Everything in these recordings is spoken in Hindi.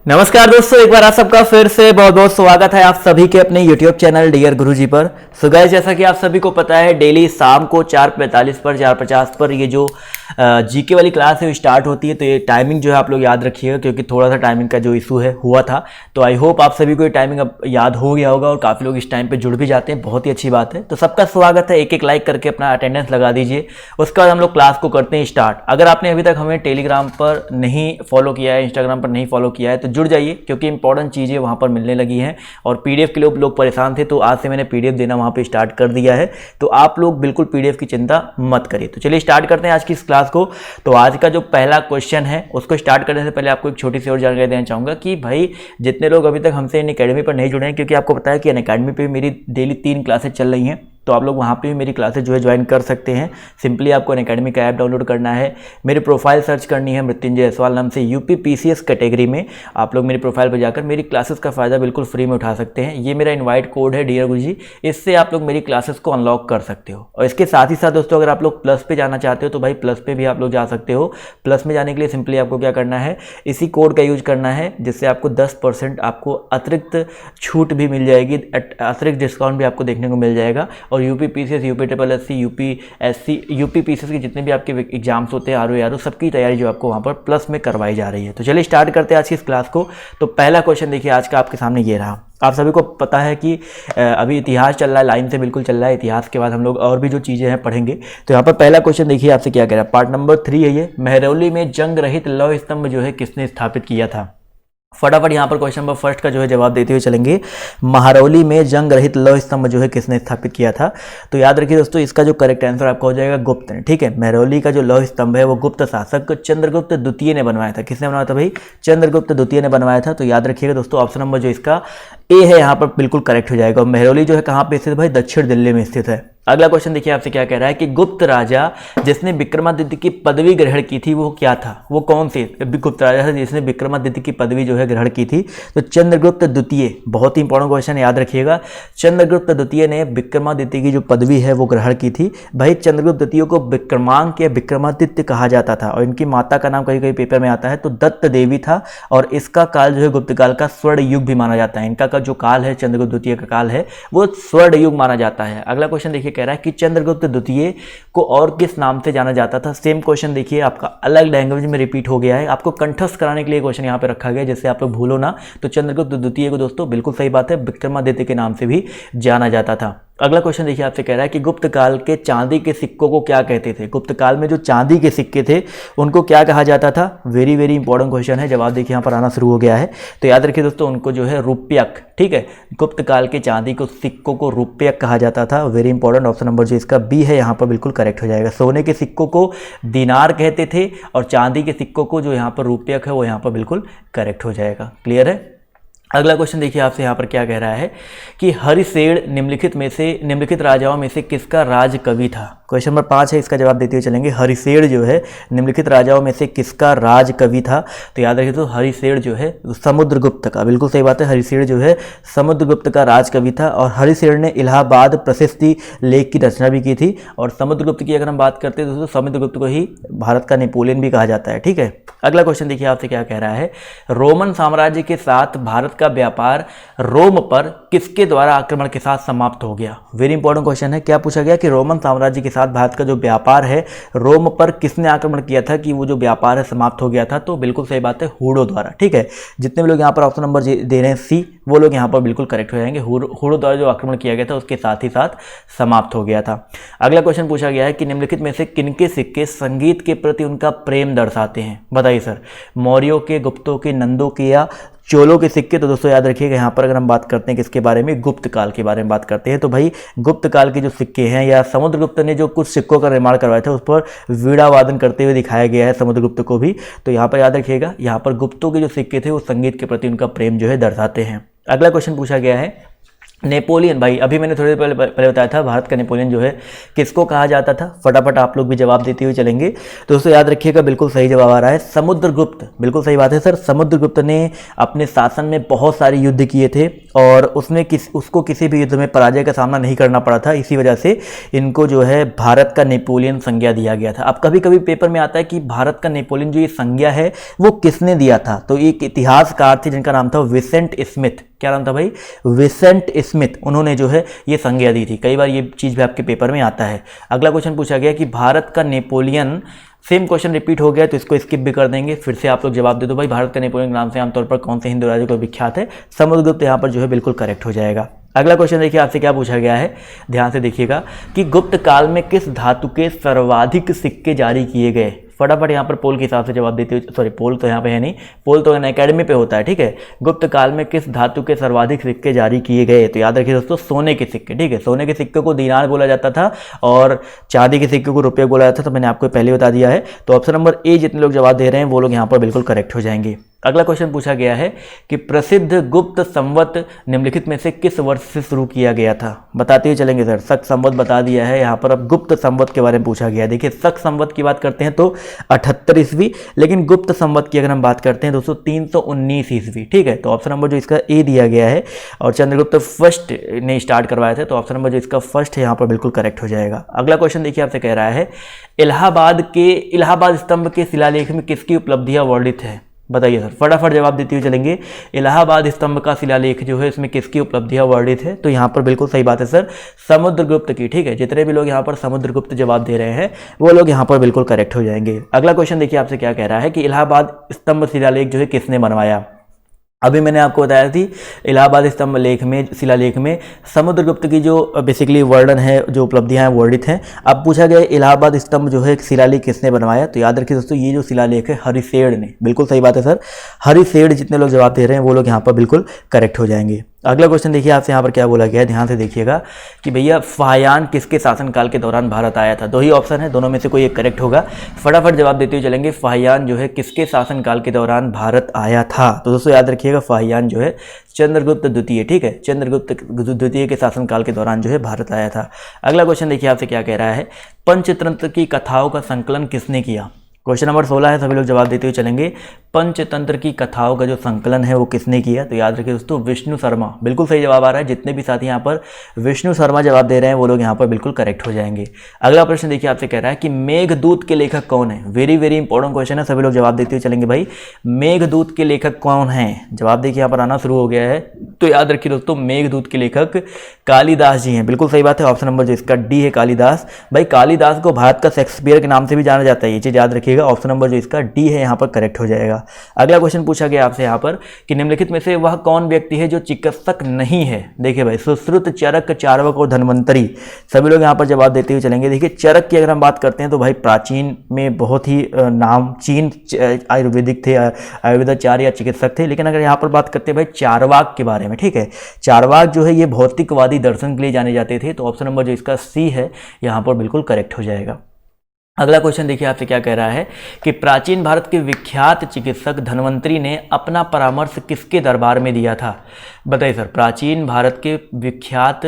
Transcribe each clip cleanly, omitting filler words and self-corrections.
नमस्कार दोस्तों, एक बार आप सबका फिर से बहुत बहुत स्वागत है आप सभी के अपने YouTube चैनल डियर गुरुजी पर। सो गाइस, जैसा कि आप सभी को पता है, डेली शाम को 4:45 पर 4:50 पर ये जो जीके वाली क्लास है वो स्टार्ट होती है। तो ये टाइमिंग जो है आप लोग याद रखिएगा, क्योंकि थोड़ा सा टाइमिंग का जो इशू है हुआ था। तो आई होप आप सभी को ये टाइमिंग अब याद हो गया होगा और काफ़ी लोग इस टाइम पर जुड़ भी जाते हैं, बहुत ही अच्छी बात है। तो सबका स्वागत है, एक एक लाइक करके अपना अटेंडेंस लगा दीजिए। उसके बाद हम लोग क्लास को करते हैं स्टार्ट। अगर आपने अभी तक हमें टेलीग्राम पर नहीं फॉलो किया है, इंस्टाग्राम पर नहीं फॉलो किया है, तो जुड़ जाइए, क्योंकि इंपॉर्टेंट चीज़ें वहाँ पर मिलने लगी हैं। और पीडीएफ के लिए लोग परेशान थे, तो आज से मैंने पीडीएफ देना वहाँ पे स्टार्ट कर दिया है। तो आप लोग बिल्कुल पीडीएफ की चिंता मत करिए। तो चलिए स्टार्ट करते हैं आज की इस क्लास को। तो आज का जो पहला क्वेश्चन है उसको स्टार्ट करने से पहले आपको एक छोटी सी और जानकारी देना चाहूँगा कि भाई जितने लोग अभी तक हमसे अनअकैडमी पर नहीं जुड़े हैं, क्योंकि आपको पता है कि अनअकैडमी पर मेरी डेली 3 क्लासेज चल रही हैं, तो आप लोग वहाँ पे भी मेरी क्लासेज जो है ज्वाइन कर सकते हैं। सिंपली आपको अनअकैडमी का ऐप डाउनलोड करना है, मेरी प्रोफाइल सर्च करनी है मृत्युंजय जायसवाल नाम से, यूपी पीसीएस कैटेगरी में आप लोग मेरी प्रोफाइल पर जाकर मेरी क्लासेस का फ़ायदा बिल्कुल फ्री में उठा सकते हैं। ये मेरा इनवाइट कोड है डियर गुरुजी, इससे आप लोग मेरी क्लासेस को अनलॉक कर सकते हो। और इसके साथ ही साथ दोस्तों, अगर आप लोग प्लस पे जाना चाहते हो तो भाई प्लस पे भी आप लोग जा सकते हो। प्लस में जाने के लिए सिंपली आपको क्या करना है, इसी कोड का यूज करना है, जिससे आपको 10% आपको अतिरिक्त छूट भी मिल जाएगी, अतिरिक्त डिस्काउंट भी आपको देखने को मिल जाएगा। और UP PCS, UP triple SC, UPSC, UP PCS के जितने भी आपके एग्जाम्स होते हैं, आरओ सबकी तैयारी जो आपको वहाँ पर प्लस में करवाई जा रही है। तो चलिए स्टार्ट करते हैं आज की इस क्लास को। तो पहला क्वेश्चन देखिए आज का आपके सामने ये रहा। आप सभी को पता है कि अभी इतिहास चल रहा है, लाइन से बिल्कुल चल रहा है। इतिहास के बाद हम लोग और भी जो चीज़ें हैं पढ़ेंगे। तो यहाँ पर पहला क्वेश्चन देखिए आपसे क्या कह रहा है, पार्ट नंबर 3 है ये। महरौली में जंग रहित लौह स्तंभ जो है किसने स्थापित किया था? फटाफट यहाँ पर क्वेश्चन नंबर फर्स्ट का जो है जवाब देते हुए चलेंगे। महरौली में जंग रहित लौह स्तंभ जो है किसने स्थापित किया था? तो याद रखिए दोस्तों, इसका जो करेक्ट आंसर आपका हो जाएगा गुप्त ने। ठीक है, महरौली का जो लौह स्तंभ है वो गुप्त शासक चंद्रगुप्त द्वितीय ने बनवाया था। किसने बनवाया था भाई? चंद्रगुप्त द्वितीय ने बनवाया था। तो याद रखिएगा दोस्तों, ऑप्शन नंबर जो इसका ए है यहाँ पर बिल्कुल करेक्ट हो जाएगा। महरौली जो है कहाँ पे स्थित है भाई? दक्षिण दिल्ली में स्थित है। अगला क्वेश्चन देखिए आपसे क्या कह रहा है कि गुप्त राजा जिसने विक्रमादित्य की पदवी ग्रहण की थी वो क्या था? वो कौन से गुप्त राजा है जिसने विक्रमादित्य की पदवी जो है ग्रहण की थी? तो चंद्रगुप्त द्वितीय। बहुत ही इंपॉर्टेंट क्वेश्चन, याद रखिएगा। चंद्रगुप्त द्वितीय ने विक्रमादित्य की जो पदवी है वो ग्रहण की थी। भाई चंद्रगुप्त द्वितीय को विक्रमांक या विक्रमादित्य कहा जाता था, और इनकी माता का नाम कहीं कहीं पेपर में आता है तो दत्त देवी था। और इसका काल जो है गुप्त काल का स्वर्ण युग भी माना जाता है। इनका जो काल है, चंद्रगुप्त द्वितीय का काल है, वो स्वर्ण युग माना जाता है। अगला क्वेश्चन देखिए कह रहा है कि चंद्रगुप्त द्वितीय को और किस नाम से जाना जाता था? सेम क्वेश्चन देखिए आपका अलग लैंग्वेज में रिपीट हो गया है। आपको कंठस्थ कराने के लिए क्वेश्चन यहाँ पे रखा गया है, जिससे आप लोग भूलो ना। तो चंद्रगुप्त द्वितीय को दोस्तों बिल्कुल सही बात है, विक्रमादित्य के नाम से भी जाना जाता था। अगला क्वेश्चन देखिए आपसे कह रहा है कि गुप्त काल के चांदी के सिक्कों को क्या कहते थे? गुप्त काल में जो चांदी के सिक्के थे उनको क्या कहा जाता था? वेरी वेरी इंपॉर्टेंट क्वेश्चन है। जवाब देखिए यहाँ पर आना शुरू हो गया है। तो याद रखिए दोस्तों, उनको जो है रुपयक। ठीक है, गुप्त काल के चांदी को सिक्कों को रुपयक कहा जाता था। वेरी इंपॉर्टेंट, ऑप्शन नंबर जो इसका बी है यहाँ पर बिल्कुल करेक्ट हो जाएगा। सोने के सिक्कों को दिनार कहते थे और चांदी के सिक्कों को जो यहाँ पर रुपयक है वो यहाँ पर बिल्कुल करेक्ट हो जाएगा। क्लियर है? अगला क्वेश्चन देखिए आपसे यहाँ पर क्या कह रहा है कि हरिसेन निम्नलिखित राजाओं में से किसका राज कवि था? क्वेश्चन नंबर 5 है, इसका जवाब देते हुए चलेंगे। हरिसेन जो है निम्नलिखित राजाओं में से किसका राज कवि था? तो याद रखिए तो हरिसेन जो है समुद्रगुप्त का, बिल्कुल सही बात है। हरिसेन जो है समुद्रगुप्त का राज कवि था। और हरिसेन ने इलाहाबाद प्रशस्ति लेख की रचना भी की थी। और समुद्रगुप्त की अगर हम बात करते हैं दोस्तों, समुद्रगुप्त को ही भारत का नेपोलियन भी कहा जाता है। ठीक है, अगला क्वेश्चन देखिए आपसे क्या कह रहा है, रोमन साम्राज्य के साथ भारत का व्यापार रोम पर किसके द्वारा आक्रमण के साथ समाप्त हो गया? वेरी इंपॉर्टेंट क्वेश्चन है। क्या पूछा गया कि रोमन साम्राज्य के साथ भारत का जो व्यापार है रोम पर किसने आक्रमण किया था कि वो जो व्यापार है समाप्त हो गया था? तो बिल्कुल सही बात है, हूणों द्वारा। ठीक है, जितने भी लोग यहाँ पर ऑप्शन नंबर दे रहे हैं सी, वो लोग यहाँ पर बिल्कुल करेक्ट हो जाएंगे। हूणों द्वारा जो आक्रमण किया गया था उसके साथ ही साथ समाप्त हो गया था। अगला क्वेश्चन पूछा गया है कि निम्नलिखित में से किनके सिक्के संगीत के प्रति उनका प्रेम दर्शाते हैं? बताइए सर, मौर्यों के, गुप्तों के, नंदों के या चोलों के सिक्के? तो दोस्तों याद रखिएगा, यहाँ पर अगर हम बात करते हैं किसके बारे में, गुप्त काल के बारे में बात करते हैं, तो भाई गुप्त काल के जो सिक्के हैं, या समुद्रगुप्त ने जो कुछ सिक्कों का निर्माण करवाया था उस पर वीणा वादन करते हुए दिखाया गया है समुद्रगुप्त को भी। तो यहाँ पर याद रखिएगा, यहाँ पर गुप्तों के जो सिक्के थे वो संगीत के प्रति उनका प्रेम जो है दर्शाते हैं। अगला क्वेश्चन पूछा गया है नेपोलियन, भाई अभी मैंने थोड़ी देर पहले बताया था भारत का नेपोलियन जो है किसको कहा जाता था। फटाफट आप लोग भी जवाब देते हुए चलेंगे। दोस्तों याद रखिएगा, बिल्कुल सही जवाब आ रहा है समुद्रगुप्त। बिल्कुल सही बात है सर, समुद्रगुप्त ने अपने शासन में बहुत सारे युद्ध किए थे और उसको किसी भी युद्ध में पराजय का सामना नहीं करना पड़ा था। इसी वजह से इनको जो है भारत का नेपोलियन संज्ञा दिया गया था। अब कभी कभी पेपर में आता है कि भारत का नेपोलियन जो ये संज्ञा है वो किसने दिया था, तो एक इतिहासकार थे जिनका नाम था विसेंट स्मिथ। क्या नाम था भाई? Vincent Smith. उन्होंने जो है ये संज्ञा दी थी। कई बार ये चीज़ भी आपके पेपर में आता है। अगला क्वेश्चन पूछा गया कि भारत का नेपोलियन, सेम क्वेश्चन रिपीट हो गया तो इसको स्किप भी कर देंगे। फिर से आप लोग जवाब दे दो भाई, भारत का नेपोलियन के नाम से आमतौर पर कौन से हिंदू राज्य को विख्यात है? समुद्रगुप्त यहाँ पर जो है बिल्कुल करेक्ट हो जाएगा। अगला क्वेश्चन देखिए आपसे क्या पूछा गया है, ध्यान से देखिएगा कि गुप्त काल में किस धातु के सर्वाधिक सिक्के जारी किए गए? फटाफट यहाँ पर पोल के हिसाब से जवाब देते हुए, सॉरी पोल तो यहाँ पे है नहीं, पोल तो एकेडमी पे होता है, ठीक है। गुप्त काल में किस धातु के सर्वाधिक सिक्के जारी किए गए? तो याद रखिए दोस्तों, सोने के सिक्के, ठीक है। सोने के सिक्के को दीनार बोला जाता था और चांदी के सिक्के को रुपये बोला जाता था, तो मैंने आपको पहले बता दिया है। तो ऑप्शन नंबर ए जितने लोग जवाब दे रहे हैं वो लोग यहाँ पर बिल्कुल करेक्ट हो जाएंगे। अगला क्वेश्चन पूछा गया है कि प्रसिद्ध गुप्त संवत निम्नलिखित में से किस वर्ष से शुरू किया गया था? बताते हुए चलेंगे सर। शक संवत बता दिया है, यहाँ पर अब गुप्त संवत के बारे में पूछा गया है। देखिए शक संवत की बात करते हैं तो 78 ईस्वी, लेकिन गुप्त संवत की अगर हम बात करते हैं दोस्तों 319 ईस्वी, ठीक है। तो ऑप्शन नंबर जो इसका ए दिया गया है, और चंद्रगुप्त फर्स्ट ने स्टार्ट करवाया था, तो ऑप्शन नंबर जो इसका फर्स्ट है यहाँ पर बिल्कुल करेक्ट हो जाएगा। अगला क्वेश्चन देखिए आपसे कह रहा है इलाहाबाद स्तंभ के शिलालेख में किसकी उपलब्धियां वर्णित है? बताइए सर, फटाफट जवाब देते हुए चलेंगे। इलाहाबाद स्तंभ का शिलालेख जो है इसमें किसकी उपलब्धियां वर्णित है? तो यहाँ पर बिल्कुल सही बात है सर, समुद्रगुप्त की, ठीक है। जितने भी लोग यहाँ पर समुद्रगुप्त जवाब दे रहे हैं वो लोग यहाँ पर बिल्कुल करेक्ट हो जाएंगे। अगला क्वेश्चन देखिए आपसे क्या कह रहा है कि इलाहाबाद स्तंभ शिलालेख जो है किसने बनवाया? अभी मैंने आपको बताया थी इलाहाबाद स्तंभ लेख में, शिलालेख में समुद्रगुप्त की जो बेसिकली वर्णन है, जो उपलब्धियां हैं वर्णित हैं। अब पूछा गया इलाहाबाद स्तंभ जो है शिलालेख किसने बनवाया? तो याद रखिए दोस्तों, ये जो शिलालेख है हरिसेठ ने। बिल्कुल सही बात है सर, हरिसेठ। जितने लोग जवाब दे रहे हैं वो लोग यहाँ पर बिल्कुल करेक्ट हो जाएंगे। अगला क्वेश्चन देखिए आपसे यहाँ पर क्या बोला गया है, ध्यान से देखिएगा कि भैया फाहियान किसके शासनकाल के दौरान भारत आया था? दो ही ऑप्शन है, दोनों में से कोई एक करेक्ट होगा। फटाफट जवाब देते हुए चलेंगे। फाहियान जो है किसके शासनकाल के दौरान भारत आया था? तो दोस्तों याद रखिएगा, फाहियान जो है चंद्रगुप्त द्वितीय, ठीक है, चंद्रगुप्त द्वितीय के शासनकाल के दौरान जो है भारत आया था। अगला क्वेश्चन देखिए आपसे क्या कह रहा है, पंचतंत्र की कथाओं का संकलन किसने किया? क्वेश्चन नंबर 16 है, सभी लोग जवाब देते हुए चलेंगे। पंचतंत्र की कथाओं का जो संकलन है वो किसने किया? तो याद रखिए दोस्तों, विष्णु शर्मा। बिल्कुल सही जवाब आ रहा है। जितने भी साथी यहाँ पर विष्णु शर्मा जवाब दे रहे हैं वो लोग यहाँ पर बिल्कुल करेक्ट हो जाएंगे। अगला प्रश्न देखिए आपसे कह रहा है कि मेघदूत के लेखक कौन है? वेरी वेरी इंपॉर्टेंट क्वेश्चन है, सभी लोग जवाब देते हुए चलेंगे। भाई मेघदूत के लेखक कौन है? जवाब देखिए यहाँ पर आना शुरू हो गया है। तो याद रखिए दोस्तों, मेघदूत के लेखक कालिदास जी हैं। बिल्कुल सही बात है, ऑप्शन नंबर जो इसका डी है कालिदास। भाई कालिदास को भारत का शेक्सपियर के नाम से भी जाना जाता है, ये चीज़ याद रखिएगा। ऑप्शन नंबर जो इसका डी है यहाँ पर करेक्ट हो जाएगा। अगला क्वेश्चन पूछा गया आपसे यहाँ पर कि निम्नलिखित में से वह कौन व्यक्ति है जो चिकित्सक नहीं है? देखिए भाई, सुश्रुत, चरक, चार्वक और धन्वंतरी, सभी लोग यहाँ पर जवाब देते हुए चलेंगे। देखिए चरक की अगर हम बात करते हैं तो भाई प्राचीन में बहुत ही नाम चीन आयुर्वेदिक थे, आयुर्वेदाचार्य या चिकित्सक थे। लेकिन अगर यहाँ पर बात करते हैं भाई चारवाक के बारे में, ठीक है, चारवाक जो है ये भौतिकवादी दर्शन के लिए जाने जाते थे। तो ऑप्शन नंबर जो इसका सी है यहाँ पर बिल्कुल करेक्ट हो जाएगा। अगला क्वेश्चन देखिए आपसे क्या कह रहा है कि प्राचीन भारत के विख्यात चिकित्सक धन्वंतरी ने अपना परामर्श किसके दरबार में दिया था? बताइए सर, प्राचीन भारत के विख्यात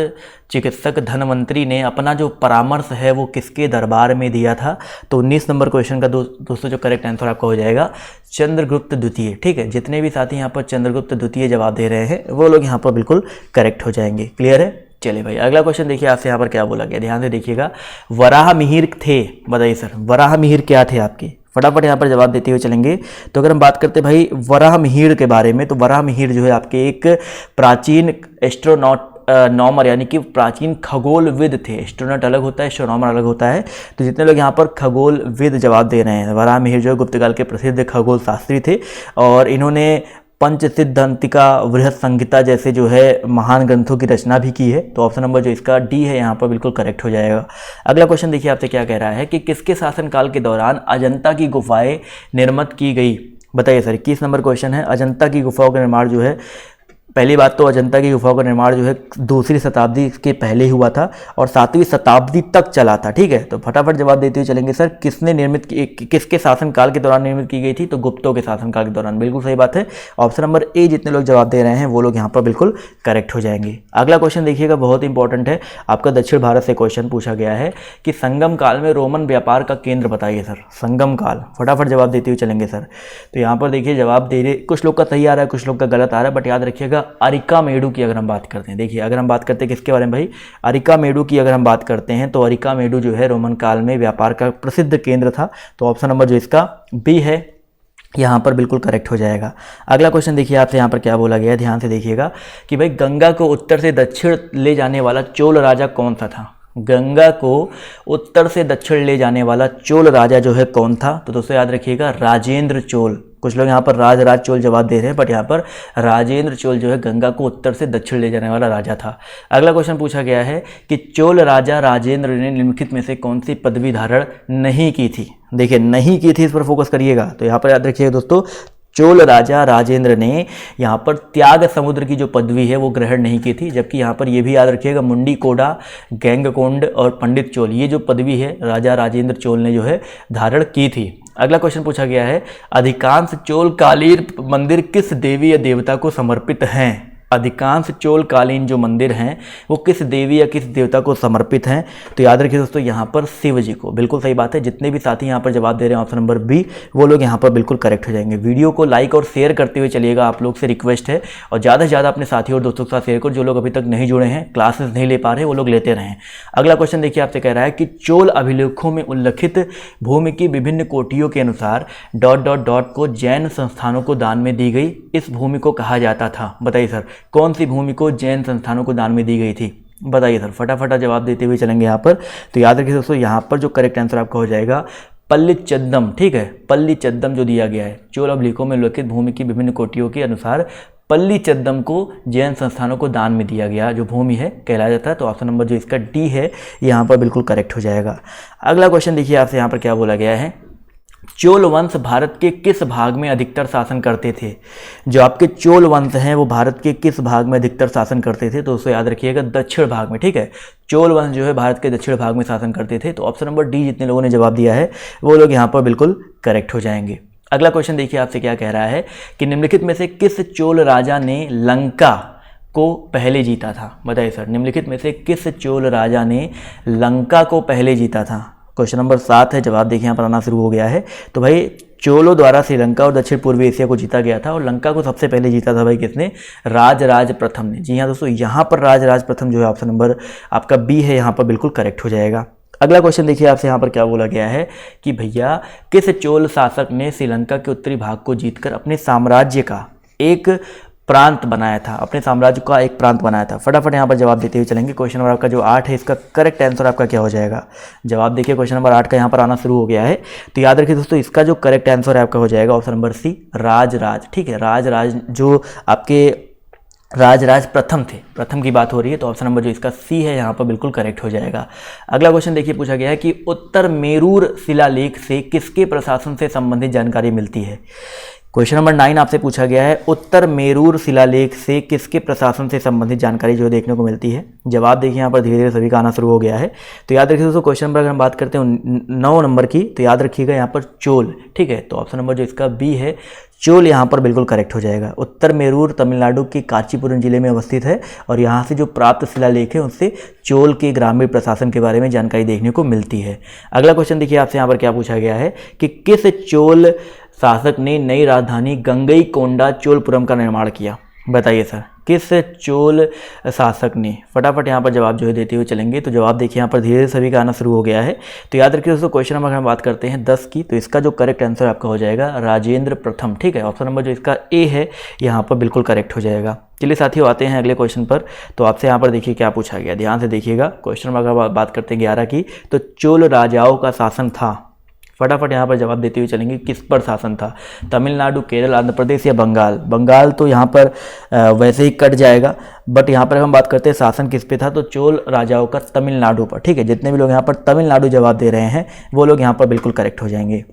चिकित्सक धन्वंतरी ने अपना जो परामर्श है वो किसके दरबार में दिया था? तो 19 नंबर क्वेश्चन का दोस्तों जो करेक्ट आंसर आपका हो जाएगा चंद्रगुप्त द्वितीय, ठीक है। जितने भी साथी यहाँ पर चंद्रगुप्त द्वितीय जवाब दे रहे हैं वो लोग यहाँ पर बिल्कुल करेक्ट हो जाएंगे। क्लियर है? चलिए भाई, अगला क्वेश्चन देखिए आपसे यहाँ पर क्या बोला गया, ध्यान से देखिएगा। वराह मिहिर थे, बताइए सर वराह मिहिर क्या थे आपके? फटाफट यहाँ पर जवाब देते हुए चलेंगे। तो अगर हम बात करते हैं भाई वराह मिहिर के बारे में, तो वराह मिहिर जो है आपके एक प्राचीन एस्ट्रोनॉमर यानी कि प्राचीन खगोलविद थे। एस्ट्रोनॉट अलग होता है, एस्ट्रोनॉमर अलग होता है। तो जितने लोग यहाँ पर खगोलविद जवाब दे रहे हैं, वराह मिहिर जो है गुप्त काल के प्रसिद्ध खगोल शास्त्री थे और इन्होंने पंचसिद्धांतिका, वृहत संहिता जैसे जो है महान ग्रंथों की रचना भी की है। तो ऑप्शन नंबर जो इसका डी है यहाँ पर बिल्कुल करेक्ट हो जाएगा। अगला क्वेश्चन देखिए आपसे क्या कह रहा है कि किसके शासनकाल के दौरान अजंता की गुफाएं निर्मित की गई? बताइए सर, 21 नंबर क्वेश्चन है। अजंता की गुफाओं का निर्माण जो है पहली बात तो अजंता की गुफाओं का निर्माण जो है 2वीं शताब्दी के पहले ही हुआ था और 7वीं शताब्दी तक चला था। ठीक है, तो फटाफट जवाब देते हुए चलेंगे सर, किसने निर्मित किसके शासनकाल के दौरान निर्मित की गई थी? तो गुप्तों के शासनकाल के दौरान। बिल्कुल सही बात है, ऑप्शन नंबर ए जितने लोग जवाब दे रहे हैं वो लोग यहाँ पर बिल्कुल करेक्ट हो जाएंगे। अगला क्वेश्चन देखिएगा, बहुत इंपॉर्टेंट है, आपका दक्षिण भारत से क्वेश्चन पूछा गया है कि संगम काल में रोमन व्यापार का केंद्र बताइए सर। संगम काल, फटाफट जवाब देते हुए चलेंगे सर। तो यहाँ पर देखिए जवाब दे रहे, कुछ लोग का सही आ रहा है, कुछ लोग का गलत आ रहा है, बट याद रखिएगा अरिकामेडु की अगर हम बात करते हैं, देखिए अगर हम बात करते हैं किसके बारे में भाई, अरिकामेडु की अगर हम बात करते हैं तो अरिकामेडु जो है रोमन काल में व्यापार का प्रसिद्ध केंद्र था। तो ऑप्शन नंबर जो इसका बी है यहाँ पर बिल्कुल करेक्ट हो जाएगा। अगला क्वेश्चन देखिए आपसे यहाँ पर क्या बोला गया है, ध्यान से देखिएगा कि भाई गंगा को उत्तर से दक्षिण ले जाने वाला चोल राजा कौन सा था? गंगा को उत्तर से दक्षिण ले जाने वाला चोल राजा जो है कौन था? तो दोस्तों याद रखिएगा राजेंद्र चोल। कुछ लोग यहाँ पर राज चोल जवाब दे रहे हैं, बट यहाँ पर राजेंद्र चोल जो है गंगा को उत्तर से दक्षिण ले जाने वाला राजा था। अगला क्वेश्चन पूछा गया है कि चोल राजा राजेंद्र ने निम्नलिखित में से कौन सी पदवी धारण नहीं की थी? देखिए नहीं की थी, इस पर फोकस करिएगा। तो यहाँ पर याद रखिएगा दोस्तों, चोल राजा राजेंद्र ने यहाँ पर त्याग समुद्र की जो पदवी है वो ग्रहण नहीं की थी, जबकि यहाँ पर ये भी याद रखिएगा मुंडी कोडा, गैंगकोंड और पंडित चोल, ये जो पदवी है राजा राजेंद्र चोल ने जो है धारण की थी। अगला क्वेश्चन पूछा गया है, अधिकांश चोलकालीन मंदिर किस देवी या देवता को समर्पित हैं? अधिकांश चोलकालीन जो मंदिर हैं वो किस देवी या किस देवता को समर्पित हैं? तो याद रखिए दोस्तों यहाँ पर शिव जी को। बिल्कुल सही बात है, जितने भी साथी यहाँ पर जवाब दे रहे हैं ऑप्शन नंबर बी, वो लोग यहाँ पर बिल्कुल करेक्ट हो जाएंगे। वीडियो को लाइक और शेयर करते हुए चलिएगा, आप लोग से रिक्वेस्ट है, और ज़्यादा से ज़्यादा अपने साथियों और दोस्तों के साथ शेयर करो। जो लोग अभी तक नहीं जुड़े हैं, क्लासेस नहीं ले पा रहे, वो लोग लेते रहें। अगला क्वेश्चन देखिए आपसे कह रहा है कि चोल अभिलेखों में उल्लिखित भूमि की विभिन्न कोटियों के अनुसार ... को जैन संस्थानों को दान में दी गई, इस भूमि को कहा जाता था। बताइए सर, कौन सी भूमि को जैन संस्थानों को दान में दी गई थी? बताइए सर, फटाफट जवाब देते हुए चलेंगे यहाँ पर। तो याद रखिए दोस्तों, यहाँ पर जो करेक्ट आंसर आपका हो जाएगा पल्लीचद्दम। ठीक है, पल्लीचद्दम जो दिया गया है, चोल अभिलेखों में उल्लिखित भूमि की विभिन्न कोटियों के अनुसार पल्लीचद्दम को जैन संस्थानों को दान में दिया गया जो भूमि है कहलाया जाता है। तो ऑप्शन नंबर जो इसका डी है यहाँ पर बिल्कुल करेक्ट हो जाएगा। अगला क्वेश्चन देखिए आपसे यहाँ पर क्या बोला गया है, चोल वंश भारत के किस भाग में अधिकतर शासन करते थे? जो आपके चोल वंश हैं वो भारत के किस भाग में अधिकतर शासन करते थे? तो उसको याद रखिएगा दक्षिण भाग में। ठीक है, चोल वंश जो है भारत के दक्षिण भाग में शासन करते थे। तो ऑप्शन नंबर डी जितने लोगों ने जवाब दिया है वो लोग यहाँ पर बिल्कुल करेक्ट हो जाएंगे। अगला क्वेश्चन देखिए आपसे क्या कह रहा है कि निम्नलिखित में से किस चोल राजा ने लंका को पहले जीता था? बताइए सर, निम्नलिखित में से किस चोल राजा ने लंका को पहले जीता था? क्वेश्चन नंबर 7 है, जवाब देखिए यहाँ पर आना शुरू हो गया है। तो भाई चोलों द्वारा श्रीलंका और दक्षिण पूर्वी एशिया को जीता गया था, और लंका को सबसे पहले जीता था भाई किसने? राजराज प्रथम ने। जी हाँ दोस्तों, यहाँ पर राजराज प्रथम जो है ऑप्शन नंबर आपका बी है, यहाँ पर बिल्कुल करेक्ट हो जाएगा। अगला क्वेश्चन देखिए आपसे यहाँ पर क्या बोला गया है कि भैया किस चोल शासक ने श्रीलंका के उत्तरी भाग को जीतकर अपने साम्राज्य का एक प्रांत बनाया था, अपने साम्राज्य का एक प्रांत बनाया था? फटाफट यहाँ पर जवाब देते हुए चलेंगे। क्वेश्चन नंबर आपका जो 8 है, इसका करेक्ट आंसर आपका क्या हो जाएगा? जवाब देखिए क्वेश्चन नंबर 8 का यहाँ पर आना शुरू हो गया है। तो याद रखिए दोस्तों, इसका जो करेक्ट आंसर है आपका हो जाएगा ऑप्शन नंबर सी, राजराज। ठीक है, राजराज जो आपके राजराज प्रथम थे, प्रथम की बात हो रही है, तो ऑप्शन नंबर जो इसका सी है यहाँ पर बिल्कुल करेक्ट हो जाएगा। अगला क्वेश्चन देखिए पूछा गया है कि उत्तर मेरूर शिलालेख से किसके प्रशासन से संबंधित जानकारी मिलती है? क्वेश्चन नंबर 9 आपसे पूछा गया है, उत्तर मेरूर शिलालेख से किसके प्रशासन से संबंधित जानकारी जो देखने को मिलती है? जवाब देखिए यहाँ पर धीरे धीरे सभी का आना शुरू हो गया है। तो याद रखिए दोस्तों, क्वेश्चन नंबर अगर हम बात करते हैं 9 नंबर की, तो याद रखिएगा यहाँ पर चोल। ठीक है, तो ऑप्शन नंबर जो इसका बी है, चोल, यहाँ पर बिल्कुल करेक्ट हो जाएगा। उत्तर मेरूर तमिलनाडु के कांचीपुरम जिले में अवस्थित है, और यहाँ से जो प्राप्त शिलालेख है उससे चोल के ग्रामीण प्रशासन के बारे में जानकारी देखने को मिलती है। अगला क्वेश्चन देखिए आपसे यहाँ पर क्या पूछा गया है कि किस चोल शासक ने नई राजधानी गंगईकोंडा चोलपुरम का निर्माण किया? बताइए सर, किस चोल शासक ने? फटाफट यहाँ पर जवाब जो है देते हुए चलेंगे। तो जवाब देखिए यहाँ पर धीरे धीरे सभी का आना शुरू हो गया है। तो याद रखिए दोस्तों, क्वेश्चन नंबर हम बात करते हैं 10 की, तो इसका जो करेक्ट आंसर आपका हो जाएगा राजेंद्र प्रथम। ठीक है, ऑप्शन नंबर जो इसका ए है यहाँ पर बिल्कुल करेक्ट हो जाएगा। चलिए साथियों, आते हैं अगले क्वेश्चन पर। तो आपसे यहाँ पर देखिए क्या पूछा गया, ध्यान से देखिएगा। क्वेश्चन नंबर अगर बात करते हैं 11 की, तो चोल राजाओं का शासन था। फटाफट यहाँ पर जवाब देते हुए चलेंगे, किस पर शासन था? तमिलनाडु, केरल, आंध्र प्रदेश या बंगाल? बंगाल तो यहाँ पर वैसे ही कट जाएगा, बट यहाँ पर हम बात करते हैं शासन किस पे था, तो चोल राजाओं का तमिलनाडु पर। ठीक है, जितने भी लोग यहाँ पर तमिलनाडु जवाब दे रहे हैं वो लोग यहाँ पर बिल्कुल करेक्ट हो जाएंगे।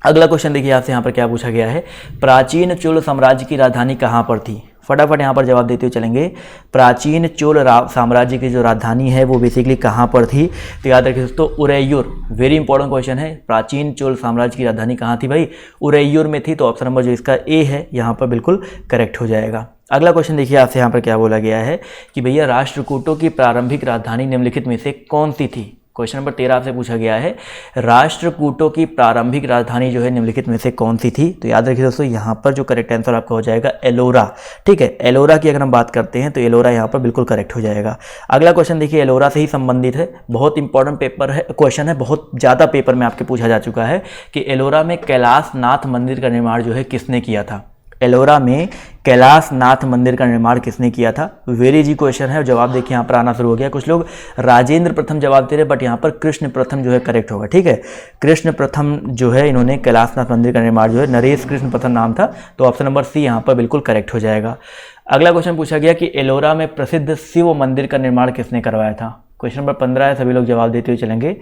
अगला क्वेश्चन देखिए आपसे यहाँ पर क्या पूछा गया है, प्राचीन चोल साम्राज्य की राजधानी कहाँ पर थी? फटाफट यहाँ पर जवाब देते हुए चलेंगे। प्राचीन चोल साम्राज्य की जो राजधानी है वो बेसिकली कहाँ पर थी? तो याद रखिए दोस्तों, उरैयूर। वेरी इंपॉर्टेंट क्वेश्चन है। प्राचीन चोल साम्राज्य की राजधानी कहाँ थी भाई? उरैयूर में थी। तो ऑप्शन नंबर जो इसका ए है यहाँ पर बिल्कुल करेक्ट हो जाएगा। अगला क्वेश्चन देखिए आपसे यहाँ पर क्या बोला गया है कि भैया राष्ट्रकूटों की प्रारंभिक राजधानी निम्नलिखित में से कौन सी थी? क्वेश्चन नंबर 13 आपसे पूछा गया है, राष्ट्रकूटों की प्रारंभिक राजधानी जो है निम्नलिखित में से कौन सी थी? तो याद रखिए दोस्तों, यहाँ पर जो करेक्ट आंसर आपका हो जाएगा एलोरा। ठीक है, एलोरा की अगर हम बात करते हैं तो एलोरा यहाँ पर बिल्कुल करेक्ट हो जाएगा। अगला क्वेश्चन देखिए एलोरा से ही संबंधित है, बहुत इंपॉर्टेंट पेपर है, क्वेश्चन है, बहुत ज़्यादा पेपर में आपके पूछा जा चुका है कि एलोरा में कैलाश नाथ मंदिर का निर्माण जो है किसने किया था? एलोरा में कैलाश नाथ मंदिर का निर्माण किसने किया था? वेरी इजी क्वेश्चन है। जवाब देखिए यहाँ पर आना शुरू हो गया। कुछ लोग राजेंद्र प्रथम जवाब दे रहे, बट यहाँ पर कृष्ण प्रथम जो है करेक्ट होगा। ठीक है, कृष्ण प्रथम जो है इन्होंने कैलाश नाथ मंदिर का निर्माण जो है, नरेश कृष्ण प्रथम नाम था। तो ऑप्शन नंबर सी यहाँ पर बिल्कुल करेक्ट हो जाएगा। अगला क्वेश्चन पूछा गया कि एलोरा में प्रसिद्ध शिव मंदिर का निर्माण किसने करवाया था? क्वेश्चन नंबर 15 है, सभी लोग जवाब देते हुए चलेंगे।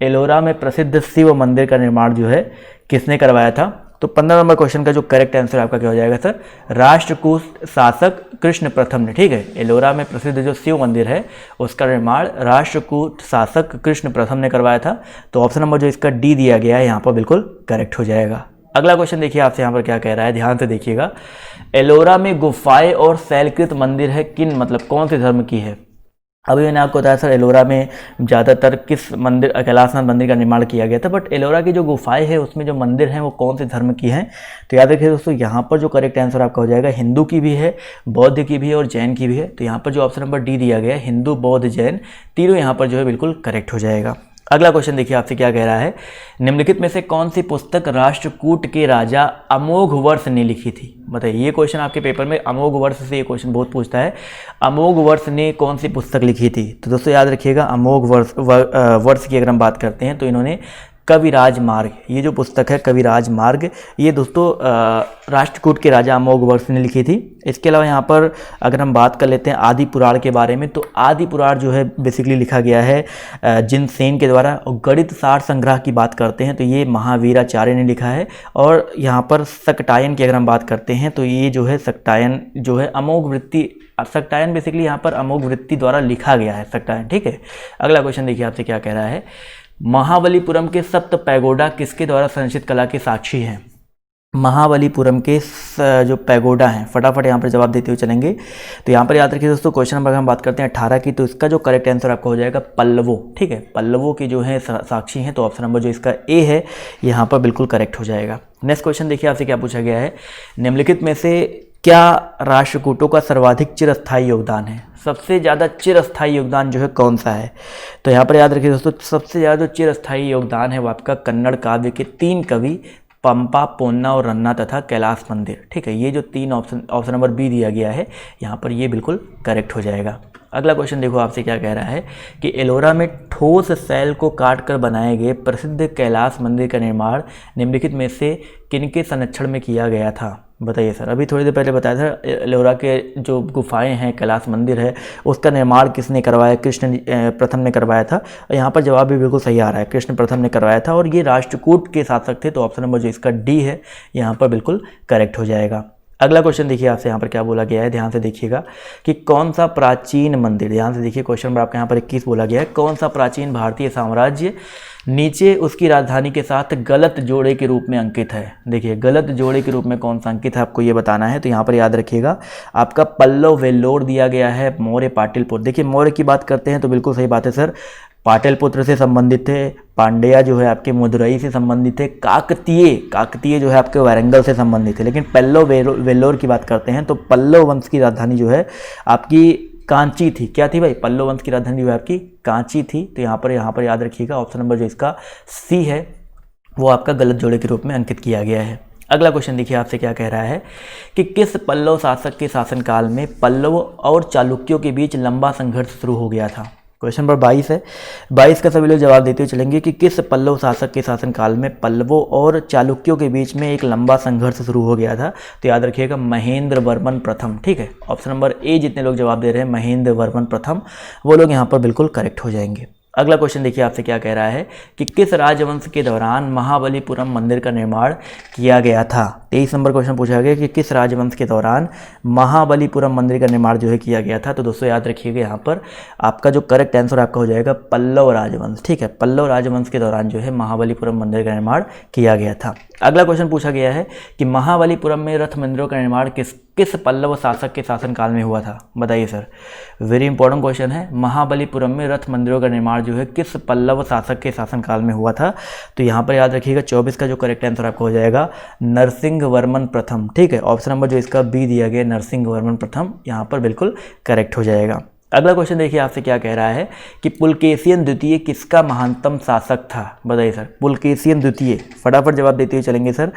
एलोरा में प्रसिद्ध शिव मंदिर का निर्माण जो है किसने करवाया था? तो 15 नंबर क्वेश्चन का जो करेक्ट आंसर आपका क्या हो जाएगा सर? राष्ट्रकूट शासक कृष्ण प्रथम ने। ठीक है, एलोरा में प्रसिद्ध जो शिव मंदिर है उसका निर्माण राष्ट्रकूट शासक कृष्ण प्रथम ने करवाया था। तो ऑप्शन नंबर जो इसका डी दिया गया है यहाँ पर बिल्कुल करेक्ट हो जाएगा। अगला क्वेश्चन देखिए आपसे यहाँ पर क्या कह रहा है, ध्यान से देखिएगा। एलोरा में गुफाएं और शैलकृत मंदिर है किन, मतलब कौन से धर्म की है? अभी मैंने आपको बताया सर एलोरा में ज़्यादातर किस मंदिर, कैलाशनाथ मंदिर का निर्माण किया गया था, बट एलोरा की जो गुफाएं है उसमें जो मंदिर हैं वो कौन से धर्म की हैं? तो याद रखिए दोस्तों, यहाँ पर जो करेक्ट आंसर आपका हो जाएगा, हिंदू की भी है, बौद्ध की भी है और जैन की भी है। तो यहाँ पर जो ऑप्शन नंबर डी दिया गया है, हिंदू बौद्ध जैन तीनों यहाँ पर जो है बिल्कुल करेक्ट हो जाएगा। अगला क्वेश्चन देखिए आपसे क्या कह रहा है, निम्नलिखित में से कौन सी पुस्तक राष्ट्रकूट के राजा अमोघ वर्ष ने लिखी थी? बताइए, ये क्वेश्चन आपके पेपर में अमोघ वर्ष से ये क्वेश्चन बहुत पूछता है। अमोघ वर्ष ने कौन सी पुस्तक लिखी थी? तो दोस्तों याद रखिएगा, अमोघ वर्ष की अगर हम बात करते हैं तो इन्होंने कविराज मार्ग, ये जो पुस्तक है कविराज मार्ग, ये दोस्तों राष्ट्रकूट के राजा अमोघ वर्ष ने लिखी थी। इसके अलावा यहाँ पर अगर हम बात कर लेते हैं आदि पुराण के बारे में, तो आदि पुराण जो है बेसिकली लिखा गया है जिनसेन के द्वारा। और गणित सार संग्रह की बात करते हैं तो ये महावीराचार्य ने लिखा है। और यहाँ पर सक्टायन की अगर हम बात करते हैं तो ये जो है सक्टायन जो है अमोघ वृत्ति, सक्टायन बेसिकली यहाँ पर अमोघ वृत्ति द्वारा लिखा गया है सक्टायन। ठीक है, अगला क्वेश्चन देखिए आपसे क्या कह रहा है, महाबलीपुरम के सप्त पैगोडा किसके द्वारा संरचित कला के साक्षी हैं? महाबलीपुरम के जो पैगोडा हैं, फटाफट यहाँ पर जवाब देते हुए चलेंगे। तो यहाँ पर याद रखिए दोस्तों, क्वेश्चन नंबर हम बात करते हैं 18 की, तो इसका जो करेक्ट आंसर आपका हो जाएगा पल्लवों। ठीक है, पल्लवों की जो है साक्षी हैं। तो ऑप्शन नंबर जो इसका ए है यहाँ पर बिल्कुल करेक्ट हो जाएगा। नेक्स्ट क्वेश्चन देखिए आपसे क्या पूछा गया है, निम्नलिखित में से क्या राष्ट्रकूटों का सर्वाधिक चिरस्थायी योगदान है? सबसे ज़्यादा चिरस्थायी योगदान जो है कौन सा है? तो यहाँ पर याद रखिए दोस्तों, सबसे ज़्यादा जो चिरस्थायी योगदान है वो आपका कन्नड़ काव्य के 3 कवि पंपा, पोन्ना और रन्ना तथा कैलाश मंदिर। ठीक है, ये जो 3 ऑप्शन नंबर बी दिया गया है यहाँ पर ये बिल्कुल करेक्ट हो जाएगा। अगला क्वेश्चन देखो आपसे क्या कह रहा है कि एलोरा में ठोस सैल को काटकर बनाए गए प्रसिद्ध कैलाश मंदिर का निर्माण निम्नलिखित में से किनके संरक्षण में किया गया था? बताइए सर, अभी थोड़ी देर पहले बताया था एलोरा के जो गुफाएं हैं, कैलाश मंदिर है, उसका निर्माण किसने करवाया? कृष्ण प्रथम ने करवाया था। यहाँ पर जवाब भी बिल्कुल सही आ रहा है, कृष्ण प्रथम ने करवाया था और ये राष्ट्रकूट के शासक थे। तो ऑप्शन नंबर जो इसका डी है यहाँ पर बिल्कुल करेक्ट हो जाएगा। अगला क्वेश्चन देखिए आपसे यहाँ पर क्या बोला गया है, ध्यान से देखिएगा कि कौन सा प्राचीन मंदिर, ध्यान से देखिए क्वेश्चन नंबर आपका यहाँ पर 21 बोला गया है, कौन सा प्राचीन भारतीय साम्राज्य नीचे उसकी राजधानी के साथ गलत जोड़े के रूप में अंकित है? देखिए गलत जोड़े के रूप में कौन सा अंकित है आपको ये बताना है। तो यहाँ पर याद रखिएगा आपका पल्लव वेल्लोर दिया गया है, मौर्य पाटलिपुत्र। देखिए मौर्य की बात करते हैं तो बिल्कुल सही बात है सर, पाटलिपुत्र से संबंधित थे, पांड्या जो है आपके मदुरई से संबंधित थे, काकतीय जो है आपके वारंगल से संबंधित है। लेकिन पल्लव वेल्लोर की बात करते हैं तो पल्लव वंश की राजधानी जो है आपकी कांची थी। क्या थी भाई? पल्लव वंश की राजधानी जो है आपकी कांची थी। तो यहाँ पर याद रखिएगा ऑप्शन नंबर जो इसका सी है वो आपका गलत जोड़े के रूप में अंकित किया गया है। अगला क्वेश्चन देखिए आपसे क्या कह रहा है कि किस पल्लव शासक के शासनकाल में पल्लव और चालुक्यों के बीच लंबा संघर्ष शुरू हो गया था? क्वेश्चन नंबर 22 है, 22 का सभी लोग जवाब देते हुए चलेंगे कि किस पल्लव शासक के शासनकाल में पल्लवों और चालुक्यों के बीच में एक लंबा संघर्ष शुरू हो गया था? तो याद रखिएगा महेंद्र वर्मन प्रथम। ठीक है, ऑप्शन नंबर ए जितने लोग जवाब दे रहे हैं महेंद्र वर्मन प्रथम, वो लोग यहाँ पर बिल्कुल करेक्ट हो जाएंगे। अगला क्वेश्चन देखिए आपसे क्या कह रहा है कि किस राजवंश के दौरान महाबलीपुरम मंदिर का निर्माण किया गया था। 23 नंबर क्वेश्चन पूछा गया कि किस राजवंश के दौरान महाबलीपुरम मंदिर का निर्माण जो है किया गया था। तो दोस्तों याद रखिएगा यहाँ पर आपका जो करेक्ट आंसर आपका हो जाएगा पल्लव राजवंश। ठीक है, पल्लव राजवंश के दौरान जो है महाबलीपुरम मंदिर का निर्माण किया गया था। अगला क्वेश्चन पूछा गया है कि महाबलीपुरम में रथ मंदिरों का निर्माण किस पल्लव शासक के शासनकाल में हुआ था। बताइए सर, वेरी इंपॉर्टेंट क्वेश्चन है। महाबलीपुरम में रथ मंदिरों का निर्माण जो है किस पल्लव शासक के शासनकाल में हुआ था। तो यहाँ पर याद रखिएगा 24 का जो करेक्ट आंसर आपको हो जाएगा नरसिंह वर्मन प्रथम। ठीक है, ऑप्शन नंबर जो इसका बी दिया गया नरसिंह वर्मन प्रथम, यहाँ पर बिल्कुल करेक्ट हो जाएगा। अगला क्वेश्चन देखिए आपसे क्या कह रहा है कि पुलकेशियन द्वितीय किसका महानतम शासक था। बताइए सर, पुलकेशियन द्वितीय, फटाफट जवाब देते हुए चलेंगे सर।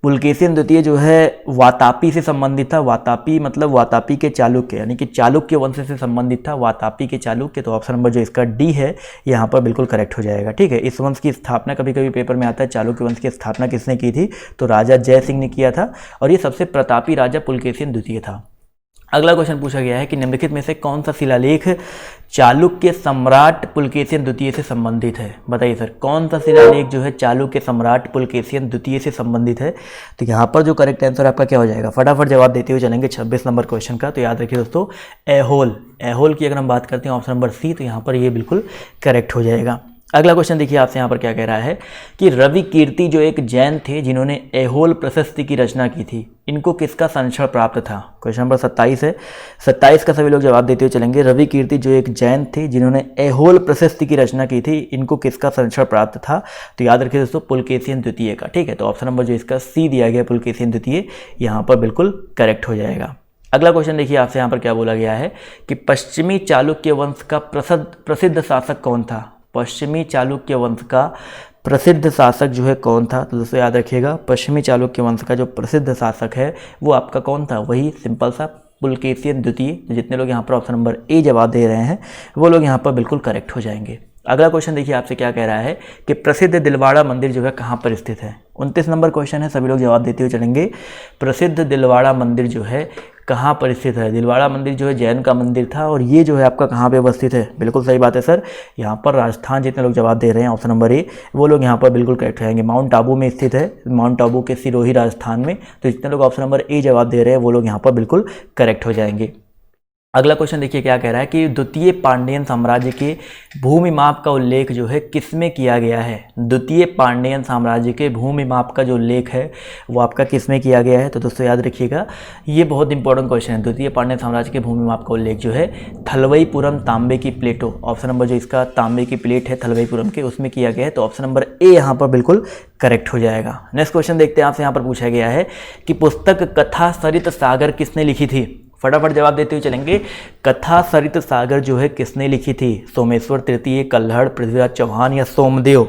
पुलकेशियन द्वितीय जो है वातापी से संबंधित था। वातापी मतलब वातापी के चालुक्य, यानी कि चालुक्य वंश से संबंधित था, वातापी के चालुक्य। तो ऑप्शन नंबर जो इसका डी है यहाँ पर बिल्कुल करेक्ट हो जाएगा। ठीक है, इस वंश की स्थापना कभी कभी पेपर में आता है, चालुक्य वंश की स्थापना किसने की थी, तो राजा जय सिंह ने किया था और ये सबसे प्रतापी राजा पुलकेशियन द्वितीय था। अगला क्वेश्चन पूछा गया है कि निम्नलिखित में से कौन सा शिलालेख चालुक्य सम्राट पुलकेशियन द्वितीय से संबंधित है। बताइए सर, कौन सा शिलालेख जो है चालुक्य सम्राट पुलकेशियन द्वितीय से संबंधित है। तो यहाँ पर जो करेक्ट आंसर आपका क्या हो जाएगा, फटाफट जवाब देते हुए चलेंगे 26 नंबर क्वेश्चन का। तो याद रखिए दोस्तों, ऐहोल की अगर हम बात करते हैं ऑप्शन नंबर सी, तो यहाँ पर ये बिल्कुल करेक्ट हो जाएगा। अगला क्वेश्चन देखिए आपसे यहाँ पर क्या कह रहा है कि रवि कीर्ति जो एक जैन थे जिन्होंने ऐहोल प्रशस्ति की रचना की थी, इनको किसका संरक्षण प्राप्त था। क्वेश्चन नंबर 27 है, 27 का सभी लोग जवाब देते हुए चलेंगे। रवि कीर्ति जो एक जैन थे जिन्होंने ऐहोल प्रशस्ति की रचना की थी, इनको किसका संरक्षण प्राप्त था। तो याद रखिए दोस्तों, पुलकेशियन द्वितीय का। ठीक है, तो ऑप्शन नंबर जो इसका सी दिया गया पुलकेशियन द्वितीय, यहाँ पर बिल्कुल करेक्ट हो जाएगा। अगला क्वेश्चन देखिए आपसे यहाँ पर क्या बोला गया है कि पश्चिमी चालुक्य वंश का प्रसिद्ध शासक कौन था। पश्चिमी चालुक्य वंश का प्रसिद्ध शासक जो है कौन था। तो दोस्तों याद रखिएगा, पश्चिमी चालुक्य वंश का जो प्रसिद्ध शासक है वो आपका कौन था, वही सिंपल सा पुलकेशियन द्वितीय। जितने लोग यहाँ पर ऑप्शन नंबर ए जवाब दे रहे हैं वो लोग यहाँ पर बिल्कुल करेक्ट हो जाएंगे। अगला क्वेश्चन देखिए आपसे क्या कह रहा है कि प्रसिद्ध दिलवाड़ा मंदिर जो है कहाँ पर स्थित है। 29 नंबर क्वेश्चन है, सभी लोग जवाब देते हुए चलेंगे। प्रसिद्ध दिलवाड़ा मंदिर जो है कहाँ पर स्थित है। दिलवाड़ा मंदिर जो है जैन का मंदिर था और ये जो है आपका कहाँ पे अवस्थित है। बिल्कुल सही बात है सर, यहाँ पर राजस्थान। जितने लोग जवाब दे रहे हैं ऑप्शन नंबर ए, वो लोग यहाँ पर बिल्कुल करेक्ट हो जाएंगे। माउंट आबू में स्थित है, माउंट आबू के सिरोही राजस्थान में। तो जितने लोग ऑप्शन नंबर ए जवाब दे रहे हैं वो लोग यहाँ पर बिल्कुल करेक्ट हो जाएंगे। अगला क्वेश्चन देखिए क्या कह रहा है कि द्वितीय पांड्यन साम्राज्य के भूमि माप का उल्लेख जो है किसमें किया गया है। द्वितीय पांड्यन साम्राज्य के भूमि माप का जो उल्लेख है वो आपका किसमें किया गया है। तो दोस्तों याद रखिएगा, ये बहुत इंपॉर्टेंट क्वेश्चन है। द्वितीय पांड्यन साम्राज्य के भूमि माप का उल्लेख जो है थलवईपुरम तांबे की प्लेटों, ऑप्शन नंबर जो इसका तांबे की प्लेट है थलवईपुरम के, उसमें किया गया है। तो ऑप्शन नंबर ए यहाँ पर बिल्कुल करेक्ट हो जाएगा। नेक्स्ट क्वेश्चन देखते हैं आपसे, यहाँ पर पूछा गया है कि पुस्तक कथा सरित सागर किसने लिखी थी। फटाफट जवाब देते हुए चलेंगे। कथा सरित सागर जो है किसने लिखी थी। सोमेश्वर तृतीय, कल्हड़, पृथ्वीराज चौहान या सोमदेव।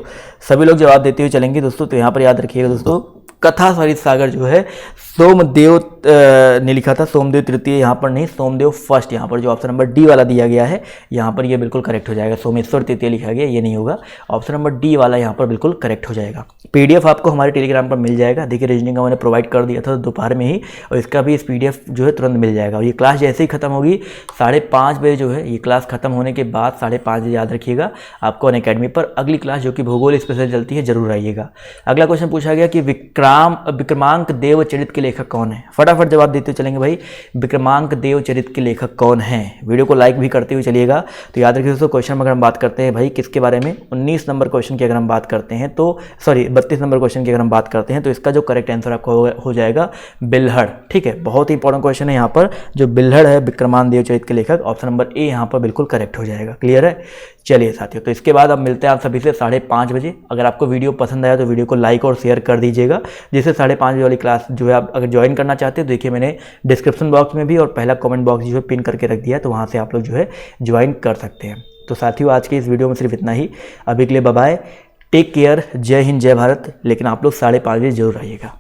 सभी लोग जवाब देते हुए चलेंगे दोस्तों। तो यहाँ पर याद रखिएगा दोस्तों, कथा सरित सागर जो है सोमदेव ने लिखा था। सोमदेव तृतीय यहाँ पर नहीं, सोमदेव फर्स्ट। यहाँ पर जो ऑप्शन नंबर डी वाला दिया गया है यहाँ पर ये बिल्कुल करेक्ट हो जाएगा। सोमेश्वर तृतीय लिखा गया, ये नहीं होगा। ऑप्शन नंबर डी वाला यहाँ पर बिल्कुल करेक्ट हो जाएगा। पीडीएफ आपको हमारे टेलीग्राम पर मिल जाएगा। देखिए रीजनिंग का मैंने प्रोवाइड कर दिया था दोपहर में ही, और इसका भी इस पीडीएफ जो है तुरंत मिल जाएगा। और ये क्लास जैसे ही खत्म होगी 5:30 बजे जो है, ये क्लास खत्म होने के बाद 5:30 बजे याद रखिएगा आपको अनअकैडमी पर अगली क्लास जो कि भूगोल स्पेशल चलती है जरूर आइएगा। अगला क्वेश्चन पूछा गया कि विक्रमांक देव चरित के लेखक कौन है। फटाफट जवाब देते चलेंगे भाई, विक्रमांक देव चरित के लेखक कौन है। वीडियो को लाइक भी करते हुए चलिएगा। तो याद रखिए दोस्तों, क्वेश्चन में अगर हम बात करते हैं भाई किसके बारे में, 19 नंबर क्वेश्चन की अगर हम बात करते हैं तो 32 नंबर क्वेश्चन की अगर हम बात करते हैं तो इसका जो करेक्ट आंसर आपको हो जाएगा बिल्हड़। ठीक है, बहुत ही इंपॉर्टेंट क्वेश्चन है यहाँ पर। जो बिल्हड़ है विक्रमांक देव चरित के लेखक, ऑप्शन नंबर ए यहाँ पर बिल्कुल करेक्ट हो जाएगा। क्लियर है। चलिए साथियों, तो इसके बाद अब मिलते हैं आप सभी से 5:30 बजे। अगर आपको वीडियो पसंद आया तो वीडियो को लाइक और शेयर कर दीजिएगा, जिससे 5:30 बजे वाली क्लास जो है आप अगर ज्वाइन करना चाहते हैं तो देखिए मैंने डिस्क्रिप्शन बॉक्स में भी और पहला कमेंट बॉक्स जो है पिन करके रख दिया है, तो वहाँ से आप लोग जो है ज्वाइन कर सकते हैं। तो साथियों, आज के इस वीडियो में सिर्फ इतना ही। अभी के लिए बाय बाय, टेक केयर, जय हिंद, जय भारत। लेकिन आप लोग 5:30 बजे जरूर आइएगा।